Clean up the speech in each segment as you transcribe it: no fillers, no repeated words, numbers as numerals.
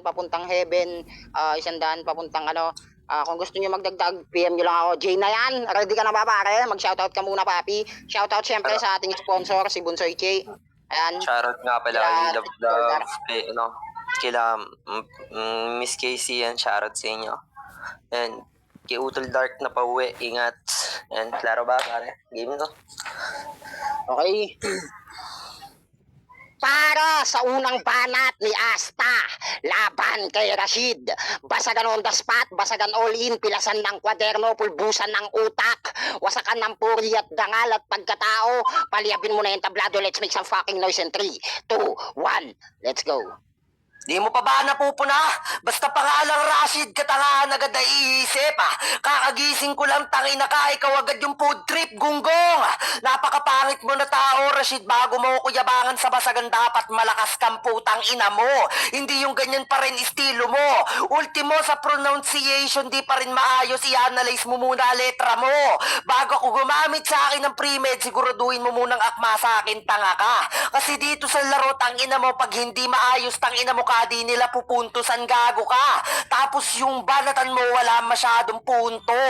papuntang Heaven, 100 papuntang ano. Kung gusto niyo magdagdag, PM niyo lang ako. Jay na yan. Ready ka na ba, pare? Mag-shoutout ka muna, papi. Shoutout syempre sa ating sponsor, si Bunsoy Che. Ayan. Shoutout nga pala Kila love kila Miss Casey yan, shoutout sa inyo. And kay Utol Dark na pauwi, ingat. And klaro ba, pare? Game to. Okay. Para sa unang banat ni Asta, laban kay Rashid. Basagan on the spot, basagan all in, pilasan ng kwaderno, pulbusan ng utak, wasakan ng puri at dangal at pagkatao, paliyabin mo na yung tablado, let's make some fucking noise in 3, 2, 1, let's go. Di mo pa ba napupuna? Basta pangalang Rashid, katangahan agad na iisip Kakagising ko lang, tangina ka, ikaw agad yung food trip, gunggong. Napakapangit mo na tao, Rashid, bago mo ko yabangan sa basagan dapat malakas kang putang ina mo. Hindi yung ganyan pa rin estilo mo. Ultimo sa pronunciation, di pa rin maayos, i-analyze mo muna letra mo. Bago ako gumamit sa akin ng pre-med, siguraduhin mo munang akma sa akin, tanga ka. Kasi dito sa laro, tangina mo, pag hindi maayos, tangina mo ka, di nila pupuntusan, gago ka. Tapos yung banatan mo wala masyadong punto.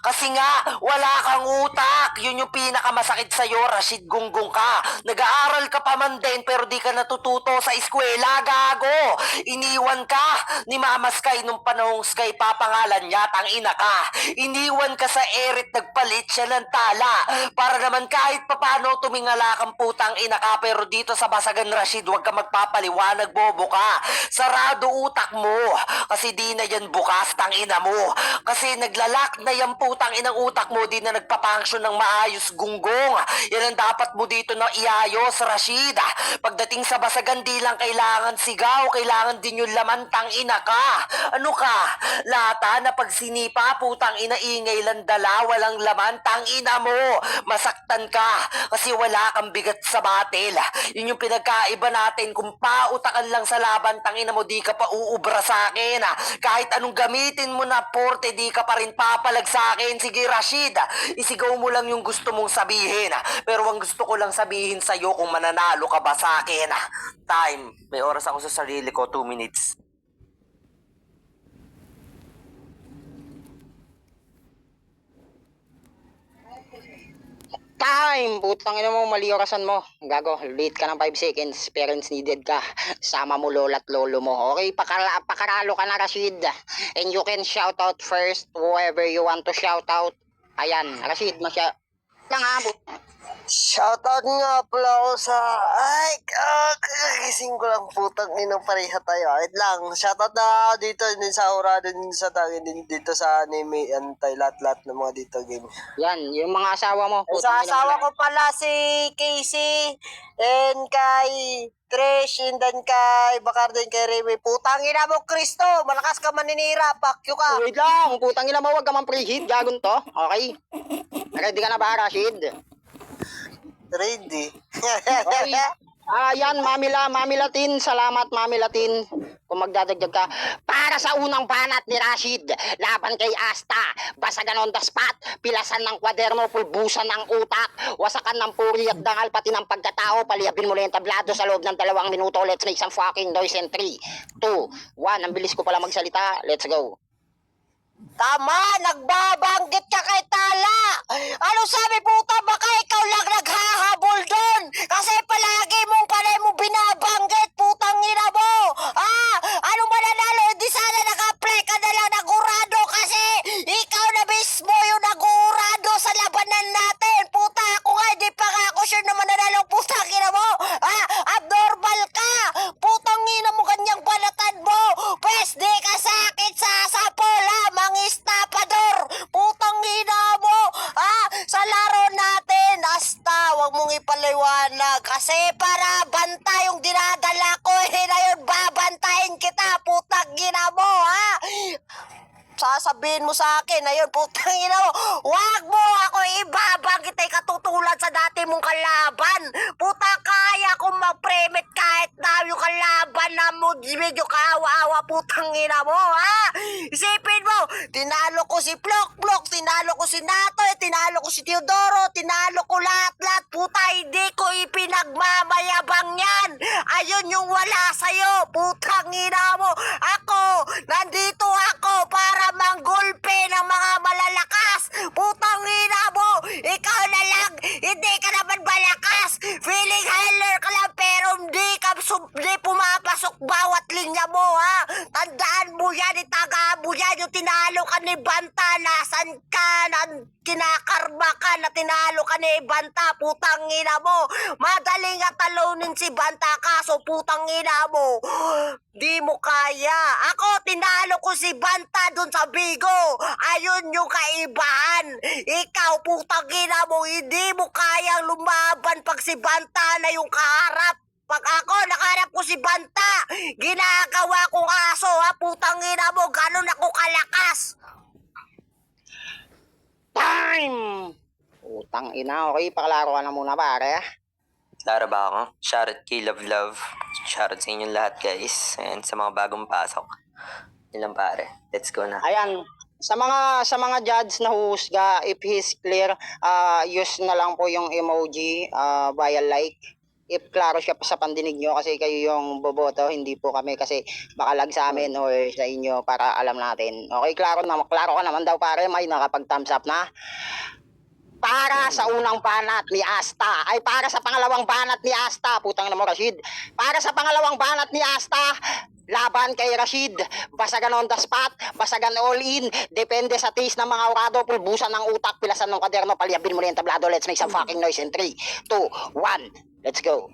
Kasi nga, wala kang utak. Yun yung pinakamasakit sa'yo, Rashid, gunggong ka. Nag-aaral ka pa man din, pero di ka natututo sa eskwela, gago. Iniwan ka ni Mama Sky nung panahong Sky papangalan niya, tangina ka. Iniwan ka sa Erit, nagpalit siya ng tala. Para naman kahit papano tumingala kang putang ina ka, pero dito sa Basagan, Rashid, huwag ka magpapaliwanag, bobo ka. Sarado utak mo. Kasi di na yan bukas, tangina mo. Kasi naglalak na yan putang inang utak mo, di na nagpapunction ng maayos, gunggong. Yan ang dapat mo dito na iayos, Rashid. Pagdating sa Basagan, di lang kailangan sigaw, kailangan din yung laman, tangina ka. Ano ka? Lata na pag sinipa, putang ina, ingay lang dala, walang laman, tangina mo. Masaktan ka kasi wala kang bigat sa batil. Yun yung pinagkaiba natin. Kung pautakan lang sa laban, tangina mo, di ka pa uubra sa akin. Kahit anong gamitin mo na porte, di ka pa rin papalag sa akin. Sige, Rashid, isigaw mo lang yung gusto mong sabihin. Pero ang gusto ko lang sabihin sa'yo kung mananalo ka ba sa akin. Time. May oras ako sa sarili ko, 2 minutes. Time! Putang ina mo, mali orasan mo. Gago, late ka ng 5 seconds. Parents needed ka. Sama mo lola at lolo mo. Okay, pakaralo ka na, Rashid. And you can shout out first whoever you want to shout out. Ayan, Rashid, lang ha. Shoutout nga pala ako sa... Ay, gising ko lang putang inang pareha tayo. Wait lang, shoutout na dito din sa Aura, din sa tangin, din dito sa anime, antay lahat-lahat ng mga dito game. Yan, yung mga asawa mo. Sa asawa ko pala si Casey, and kay Trish, and then kay Bakar, din kay Remy. Putang ina mo, Kristo! Malakas ka maninira, pakyo ka! Wait lang, putang ina mo, wag ka man preheat, gagon to. Okay? Ready ka na ba, Rashid? Ready. Okay. Yan, Mami Latin. Salamat, Mami Latin. Kung magdadagdag ka. Para sa unang banat ni Rashid, laban kay Asta. Basagan on the spot, pilasan ng kwaderno, pulbusan ng utak, wasakan ng puri at dangal, pati ng pagkatao, paliyabin mo lang yung tablado sa loob ng 2 minuto. Let's make some fucking noise in 3, 2, 1. Ang bilis ko pala magsalita. Let's go. Tama, nagbabanggit ka kay Tala. Ano sabi puta, baka ikaw lang naghahabol doon. Kasi palagi mong panay mo binabanggit, putang ina mo. Ano mananalo, hindi sana naka-apply ka na lang nagurado kasi ikaw na mismo yung nagurado sa labanan natin. Puta, ako nga, hindi pa nga ako sure na mananalo, putang ina mo. Abnormal ka. Putang ina mo, ganyang balatan mo. Pwes, di ka sakit sa sapola, estapador, putang ina mo, sa laro natin, Asta, wag mong ipaliwanag, kasi para bantay yung dinadala ko, ngayon babantayin kita, putang ina mo, sasabihin mo sa akin, ayun, putang ina mo, wag mo ako ibabanggit ay katutulad sa dati mong kalaban, puta, kaya kong mag-premit kahit na yung kalaban na mo, medyo kaawa-awa, putang ina mo, isipin mo, tinalo ko si Plok, tinalo ko si Natoy, tinalo ko si Teodoro, tinalo ko lahat-lahat, puta, hindi ko ipinagmamayabang yan, ayun yung wala sa'yo, putang ina mo, ako ni Banta, nasan ka? Kinakarma ka na tinalo ka ni Banta, putang ina mo. Madaling nga talunin si Banta, kaso putang ina mo, di mo kaya. Ako, tinalo ko si Banta dun sa Bigo. Ayun yung kaibahan. Ikaw, putang ina mo, hindi mo kayang lumaban pag si Banta na yung kaharap. Pag ako, nakaharap ko si Banta, ginagawa kong aso, ha? Putang ina mo, ganun ako kalakas. Time! Utang ina, okay, pakalaro ka na muna pare. Laro ba ako? Shoutout kay Love. Shoutout sa inyong lahat guys. And sa mga bagong pasok. Yun lang pare. Let's go na. Ayan, sa mga judge na husga, if he's clear, use na lang po yung emoji via like. If klaro siya sa pandinig nyo kasi kayo yung boboto, hindi po kami kasi makalag sa amin or sa inyo para alam natin. Okay, klaro ka naman daw pare, may nakapag thumbs up na. Para sa unang banat ni Asta, ay para sa pangalawang banat ni Asta, putang na mo Rashid. Para sa pangalawang banat ni Asta, laban kay Rashid, basagan on the spot, basagan all in, depende sa taste ng mga orado, pulbusan ng utak, pilasan ng kaderno, palyabin mo na yung tablado, let's make some fucking noise in 3, 2, 1, let's go.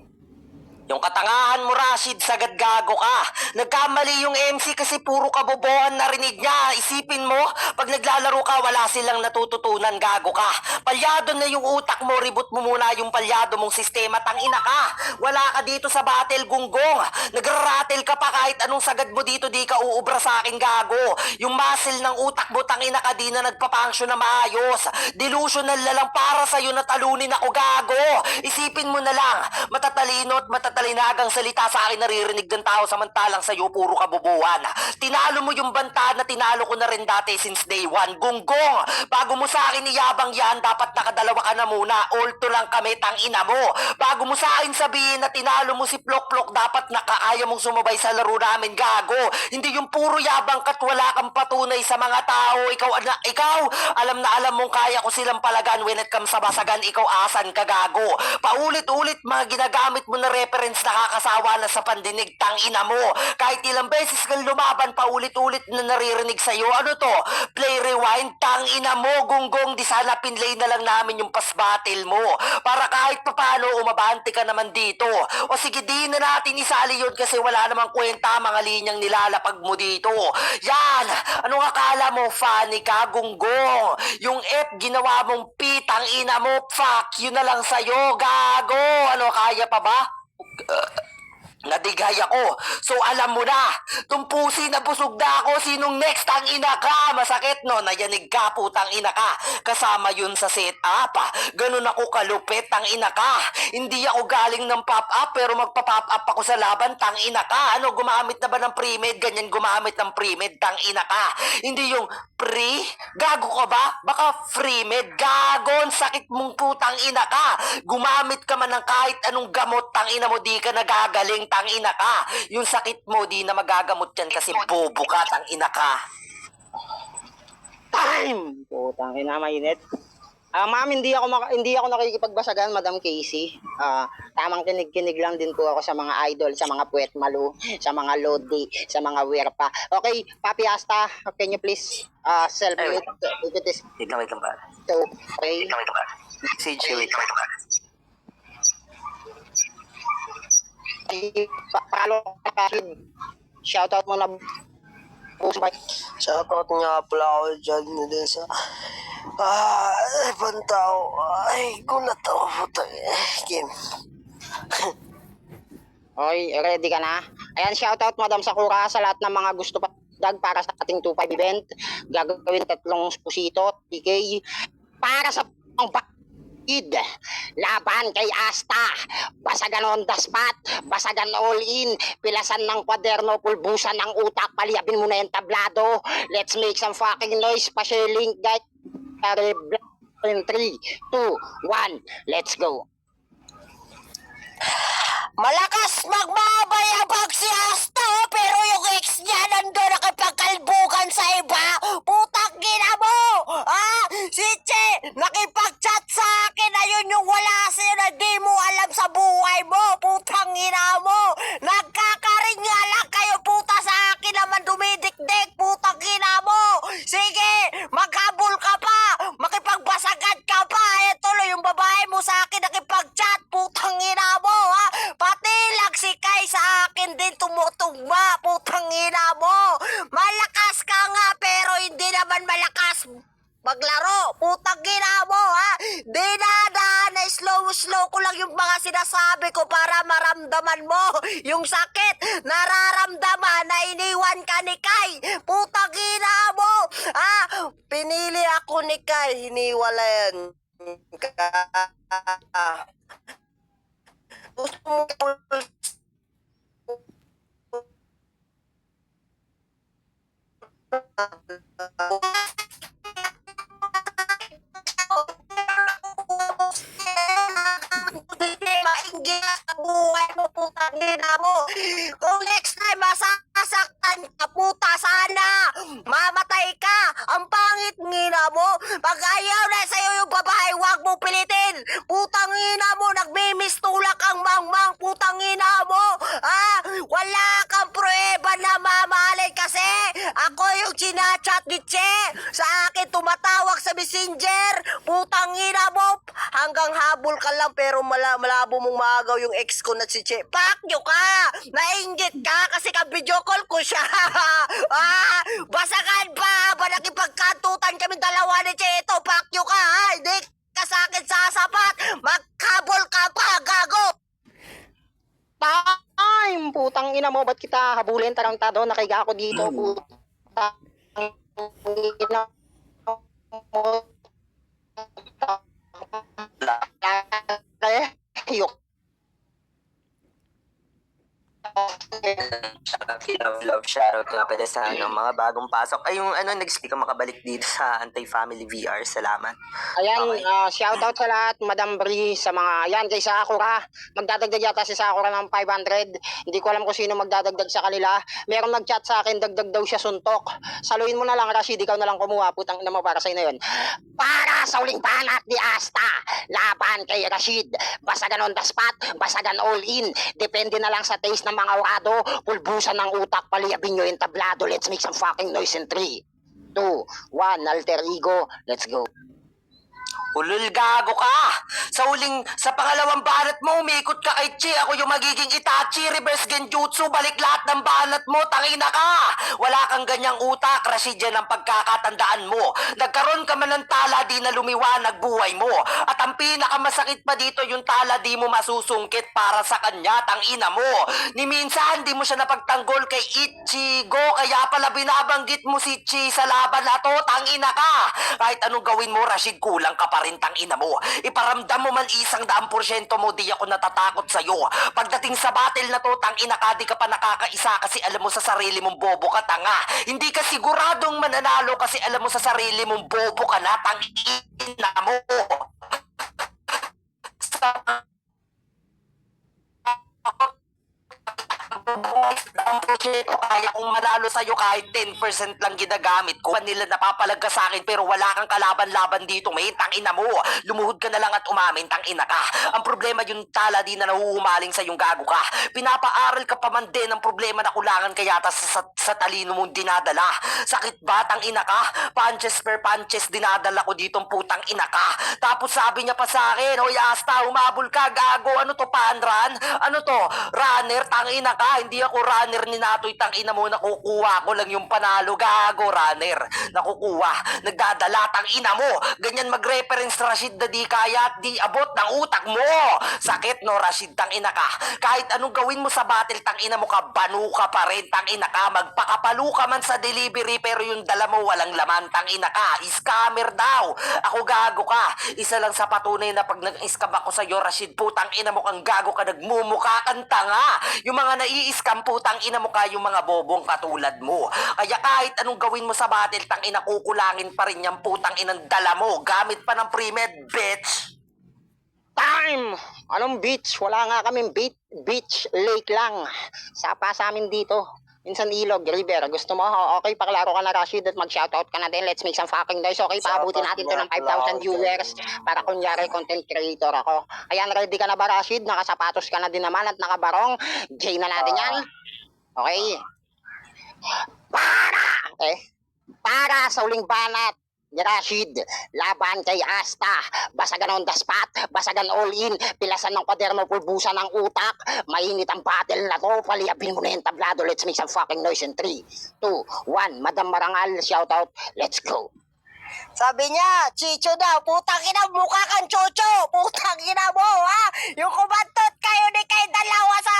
Yung katangahan mo, Rashid, sagad gago ka. Nagkamali yung MC kasi puro kabobohan narinig niya. Isipin mo, pag naglalaro ka, wala silang natututunan, gago ka. Palyado na yung utak mo, reboot mo muna yung palyado mong sistema, tangina ka. Wala ka dito sa battle, gunggong. Nagraratel ka pa kahit anong sagad mo dito, di ka uubra sa akin, gago. Yung muscle ng utak mo, tangina ka, di na nagpapangsyon na maayos. Delusional na lang para sa'yo na talunin ako, gago. Isipin mo na lang, matatalino at tatalinagang salita sa akin naririnig ng tao samantalang sa'yo puro kabubuan. Tinalo mo yung banta na tinalo ko na rin dati since day one. Gunggong, bago mo sa akin iyabang yan, dapat nakadalawa ka na muna. Ulto lang kami, tangina mo. Bago mo sa akin sabihin na tinalo mo si Plok-Plok, dapat nakaaya mong sumabay sa laro namin, gago. Hindi yung puro yabang kat wala kang patunay sa mga tao. Ikaw, alam na alam mong kaya ko silang palagan when it comes sa basagan, ikaw asan ka, gago. Paulit-ulit mga ginagamit mo na reference nakakasawa na sa pandinig, tangina mo. Kahit ilang beses kang lumaban, paulit-ulit na naririnig sa'yo. Ano to? Play rewind, tangina mo, gunggong. Di sana pinlay na lang namin yung pass battle mo. Para kahit papano umabante ka naman dito. O sige, di na natin isali yun kasi wala namang kwenta mga linyang nilalapag mo dito. Yan! Anong akala mo, funny ka, gunggong? Yung F, ginawa mong P, tangina mo, fuck, yun na lang sa'yo, gago. Ano, kaya pa ba? Nadigay ako. So alam mo na, tumpusi na busog na ako. Sinong next? Ang ina ka. Masakit no, nayanig ka, putang ina ka. Kasama yun sa setup. Ganun ako kalupit, tang ina ka. Hindi ako galing ng pop-up pero magpa-pop up ako sa laban, tang ina ka. Ano, gumamit na ba ng pre-med? Ganyan gumamit ng pre-med, tang ina ka. Hindi yung pre? Gago ka ba? Baka free-med. Gagon, sakit mong putang ina ka. Gumamit ka man ng kahit anong gamot, tang ina mo, di ka nagagaling, tang ina ka. Yung sakit mo, di na magagamot yan kasi bobo ka, tang ina ka. Time! Putang ina, mainit. Ma'am, hindi ako nakikipagbasagan, Madam Casey. Tamang kinig-kinig lang din po ako sa mga idol, sa mga Puwet Malu, sa mga Lodi, sa mga Werpa. Okay, Papi Asta, can you please self-mute? If it is Wait lang ba? so, okay. Wait lang ba? Message, wait lang ba? Follow ka, shoutout mo na post by. Shoutout nga pala ako dyan din sa ibang tao. Ay, gulat ako. Game. Okay, ready ka na? Ayan, shoutout Madam Sakura sa lahat ng mga gusto pa dag para sa ating 2-5 event. Gagawin 3 pusito, TK. Para sa pang laban kay Asta, basagan on the spot, basagan all in, pilasan ng kwaderno, pulbusan ng utak, palyabin mo na yung tablado. Let's make some fucking noise, pa-share link guys. In 3, 2, 1, let's go. Malakas magmabayabag si Asta, pero yung ex niya nandun nakipagkalbugan sa iba. Putang gina mo! Si Che, nakipag-chat sa akin. Ayun yung wala sa'yo na di mo alam sa buhay mo. Putang gina mo! Nagkakaring nga lang kayo, puta, sa akin naman dumidikdik. Putang gina mo! Sige, mo. Malakas ka nga pero hindi naman malakas maglaro. Putang ina mo, ha? Dinadaan na slow ko lang yung mga sinasabi ko para maramdaman mo yung sakit. Nararamdaman na iniwan ka ni Kai. Putang ina mo, ha? Pinili ako ni Kai, hiniwalayan ka. Gusto mo mainggi sa buhay mo, putang ina mo. Kung next time masasaktan ka, puta, sana mamatay ka. Ang pangit ngina mo. Pag ayaw na sa'yo yung babae, wag mo pilitin. Putang ina mo, nagmimistulak ang mangmang, putang ina mo. Wala kang prueba na mamahalin kasi ako yung chinachat ni Che. Sa akin tumatawag sa messenger. Putang ina mo. Hanggang habol ka lang pero malabo mong maagaw yung ex ko na si Che. Fuck you ka! Nainggit ka kasi ka-video call ko siya. Basagan pa ba nakipagkantutan kami dalawa ni Che? Ito, fuck you ka, ha? Hindi ka sa akin sasapat. Magkabol ka pa, gago! Time! Putang ina mo, ba't kita habulin tarantado? Nakiga ako dito, putang ina mo. Yok. Love, shoutout nga pala sa mga bagong pasok. Ay, yung nag-stick ka makabalik dito sa Anti-Family VR. Salamat. Ayan, Okay. shoutout sa lahat, Madam Bri, sa mga, yan, kay Sakura. Magdadagdag yata si Sakura ng 500. Hindi ko alam kung sino magdadagdag sa kanila. Merong nag-chat sa akin, dagdag daw siya suntok. Saluhin mo na lang, Rashid, ikaw na lang kumuha. Putang ina mo, para sa'yo na yun. Para sa uling banat ni Asta, laban kay Rashid. Basagan on the spot, basagan all in. Depende na lang sa taste ng mga urado. Pulbusan ng utak, paliyabin nyo yung tablado. Let's make some fucking noise in 3, 2, 1, alter ego. Let's go. Ulul, gago ka! Sa pangalawang banat mo, umikot ka kay Chi. Ako yung magiging Itachi, reverse genjutsu, balik lahat ng banat mo, tangina ka! Wala kang ganyang utak, Rashid, yan ang pagkakatandaan mo. Nagkaroon ka man ng tala, di na lumiwanag buhay mo. At ang pinakamasakit pa dito, yung tala di mo masusungkit para sa kanya, tangina mo. Ni minsan, di mo siya napagtanggol kay Ichigo, kaya pala binabanggit mo si Chi sa laban na to, tangina ka! Kahit anong gawin mo, Rashid, kulang ka pa rin, tangina mo. Iparamdam mo man 100% mo, di ako natatakot sa'yo. Pagdating sa battle na to, tangina ka, di ka pa nakakaisa kasi alam mo sa sarili mong bobo ka, tanga. Hindi ka siguradong mananalo kasi alam mo sa sarili mong bobo ka na, tangina mo. Ang proyekto, kaya kong manalo sa'yo kahit 10% lang ginagamit ko. Nila napapalag ka sa akin pero wala kang kalaban-laban dito, may tangina mo. Lumuhod ka na lang at umamin, tangina ka. Ang problema yung tala di na nahuhumaling sa yung gago ka. Pinapaaral ka pa man din ang problema na kulangan ka yata sa talino mong dinadala. Sakit ba, tangina ka? Punches per punches dinadala ko ditong putang ina ka. Tapos sabi niya pa sa akin, hoy Asta, humabol ka, gago. Ano to, panran? Ano to, runner? Tangina ka. Hindi ako runner ni Natoy, tangina mo, nakukuha ko lang yung panalo, gago, runner. Nakukuha, nagdadala, tangina mo. Ganyan mag-reference, Rashid, na di kaya at di abot ng utak mo. Sakit, no, Rashid, tangina ka. Kahit anong gawin mo sa battle, tangina mo ka, banu ka pa rin, tangina ka. Magpakapalu ka man sa delivery, pero yung dala mo walang laman, tangina ka. Scammer daw. Ako gago ka. Isa lang sa patunay na pag nag-scam ako sa'yo, Rashid, putang ina mo kang gago ka, nagmumukha kang tanga. Yung mga nai-scam, putang ina mo ka, yung mga bobong katulad mo. Kaya kahit anong gawin mo sa battle, tang ina, kukulangin pa rin yung putang inang dala mo. Gamit pa ng pre-med, bitch. Time! Anong beach? Wala nga kaming beach, lake lang. Sapa sa amin dito. Minsan ilog, river. Gusto mo? Okay, paklaro ka na, Rashid, at mag-shoutout ka na din. Let's make some fucking noise. Okay, paabutin natin to ng 5,000 viewers para kunyari content creator ako. Ayan, ready ka na ba, Rashid? Nakasapatos ka na din naman at nakabarong. J na natin yan. Okay. Para sa uling banat ni Rashid laban kay Asta. Basagan on the spot, basagan all in, pilasan ng kwaderno, pulbusan ng utak. Mainit ang battle na to, paliabin mo na yung tablado. Let's make some fucking noise in 3, 2, 1. Madam Marangal, shout out, let's go. Sabi niya, Chicho daw, putang ina, mukha kang Chocho. Putang ina mo, ha? Yung kumantot kayo ni kay dalawa sa...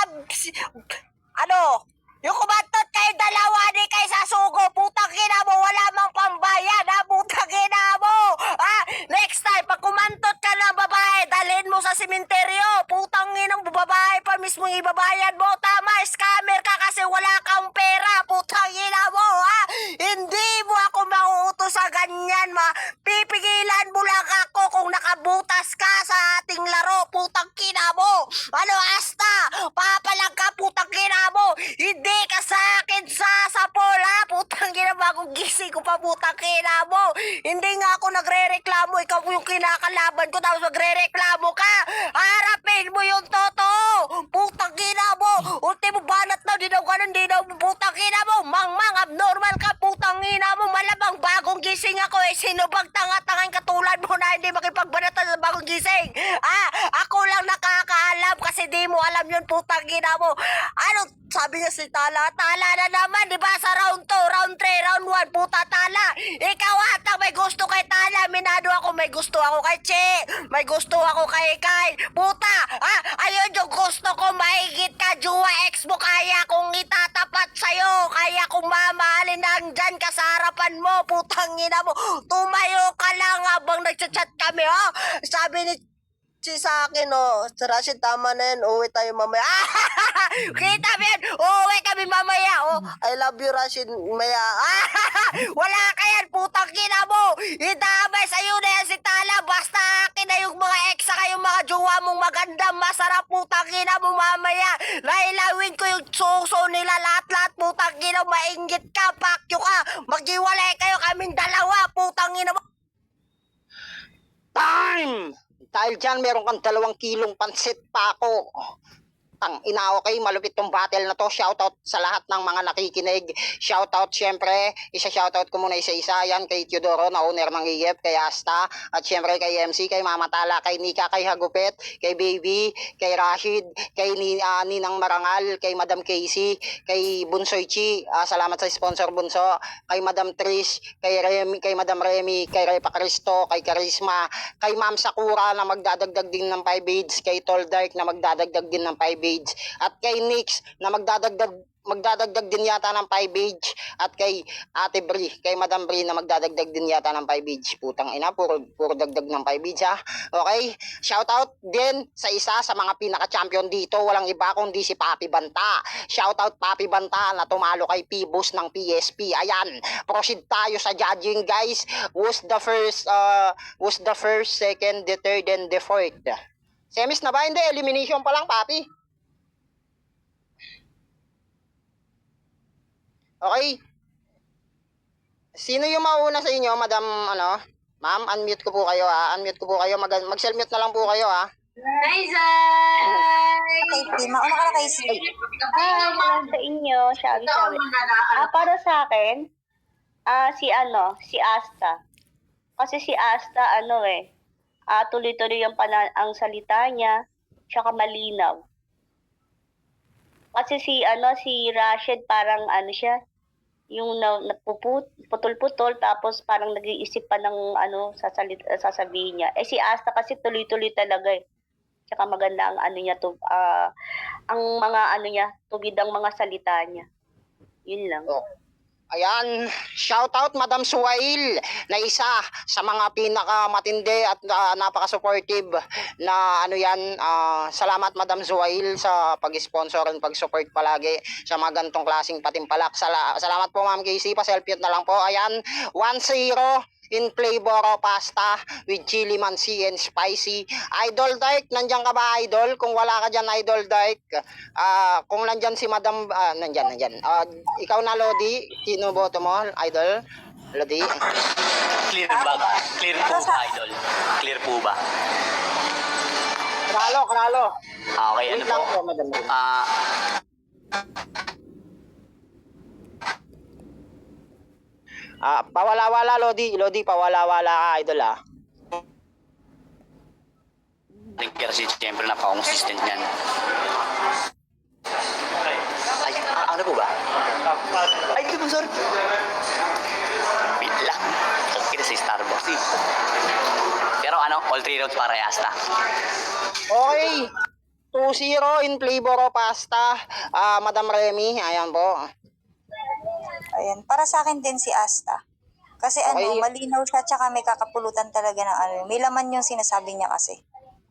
Yung kumantot kayo dalawa ni kay sa sugo. Putang ina mo, wala mang pambayan, ha? Putang ina mo, ha? Next time, pag kumantot ka ng babae, dalhin mo sa simenteryo. Putang ina mo, babae pa mismo ibabayan mo. Tama, scammer ka kasi wala kang pera. Putang ina mo, ha? Hindi mo ako mauutos sa ganyan, ma. Pipigilan mo lang ako kung nakabutas ka sa ating laro. Putang ina mo. Ano, Asta? Papalag ka, putang ina mo. Hindi ka sa akin sasapol, ha? Putang ina, bagong gising ko pa, putang ina mo. Hindi nga ako nagre-reklamo. Ikaw yung kinakalaban ko, tapos magre-reklamo ka. Harapin mo yung totoo. Putang ina mo. Ultimo banat na, di daw ganun, di daw. Putang ina mo. Mang, abnormal ka, putang ina mo. Malamang bagong gising ako, eh. Sino bang tanga-tangang katulad mo na hindi makipagbanatan sa bagong gising? Ako lang nakakaalam kasi di mo alam yun, putang ina mo. Ano, sabi niya si Tala, Tala na naman, di ba sa round 2, round 3, round 1, puta Tala. Ikaw ata may gusto kay Tala, minado ako, may gusto ako kay Che, may gusto ako kay Kai. Puta, ayun yung gusto ko, mahigit ka, Jua ex mo, kaya kong itatapat sa'yo, kaya kong mamahalin nandyan ka sa harapan mo, putang ina mo. Tumayo ka lang habang nagchat-chat kami, ha? Sabi ni sa akin, si Rashid, tama na yan, uwi tayo mamaya. Kita mo yan, uwi kami mamaya. I love you, Rashid, maya. Wala ka yan, putang ina mo. Idamay sa'yo na yan si Tala, basta akin na yung mga ex saka yung mga jowa mong maganda, masarap, putang ina mo mamaya. Lailawin ko yung suso nila, lahat-lahat, putang ina, mainggit ka, pakyo ka, maghiwalay kayo kaming dalawa, putang ina mo. Time! Dahil dyan, meron kang 2 kilong pansit pa ako. Tang ina, okay, malupit tong battle na to. Shoutout sa lahat ng mga nakikinig. Shoutout syempre, isa-shoutout ko muna isa-isa. Yan kay Teodoro na owner ng IF, kay Asta, at syempre kay MC, kay Mama Tala, kay Nika, kay Hagupet, kay Baby, kay Rashid, kay Ninang Marangal, kay Madam Casey, kay Bunsoy Chi. Salamat sa sponsor Bunso, kay Madam Trish, kay Remy, kay Madam Remy, kay Repa Cristo, kay Karisma, kay Ma'am Sakura na magdadagdag din ng 5 beads, kay Tall Dark na magdadagdag din ng 5 beads, at kay Nix na magdadagdag din yata ng 5 beads, at kay Ate Bri, kay Madam Bri na magdadagdag din yata ng 5 beads. Putang ina, puro dagdag ng 5 beads, ha. Okay, shout out din sa isa sa mga pinaka-champion dito, walang iba kundi si Papi Banta. Shout out Papi Banta na tumalo kay Pibus ng PSP. Ayan, proceed tayo sa judging, guys. Who's the first, second, the third, and the fourth? Semis na ba? Hindi, elimination pa lang, Papi. Okay. Sino yung mauna sa inyo, Madam, Ma'am, unmute ko po kayo, ha. Unmute ko po kayo. Mag-self-mute na lang po kayo, ha. Hi, Zay! Okay, mauna ka na kay Steve. Lang sa inyo, sabi. Para sa akin, si Asta. Kasi si Asta, tuloy-tuloy ang salita niya, tsaka malinaw. Kasi si Rashid parang siya, yung putol-putol, tapos parang nag-iisip pa ng sasabihin niya. Si Asta kasi tuloy-tuloy talaga eh. Tsaka maganda ang ang mga tugid ang mga salita niya. Yun lang. Ayan, shout out Madam Suwail na isa sa mga pinakamatindi at napaka-supportive na salamat Madam Suwail sa pag-sponsor at pag-support palagi sa mga gantong klaseng patimpalak. Salamat po Ma'am Casey, pa-selfie na lang po. Ayan, 1-0 in flavor of pasta with chili mansi and spicy. Idol Dark, nandiyan ka ba, Idol? Kung wala ka dyan, Idol Dark, kung nandyan si Madam, nandyan. Ikaw na, Lodi, sino boto mo, Idol? Lodi? Clear ba? Clear po ba, Idol? Clear po ba? Kralo. Okay, Wait lang po, Madam. Pawala-wala, Lodi. Lodi, pawala-wala ka, idol, Kasi siyempre napaka-consistent niyan. Ay, ano po ba? Ay, hindi po, sorry. Wait lang. Okay na sa Starbucks eh. Pero all 3 rounds para kay Asta. Okay. 2-0 in flavor of pasta. Madam Remy, ayan po. Ayan, para sa akin din si Asta. Kasi Okay. malinaw siya tsaka may kakapulutan talaga ng ano. May laman yung sinasabi niya kasi.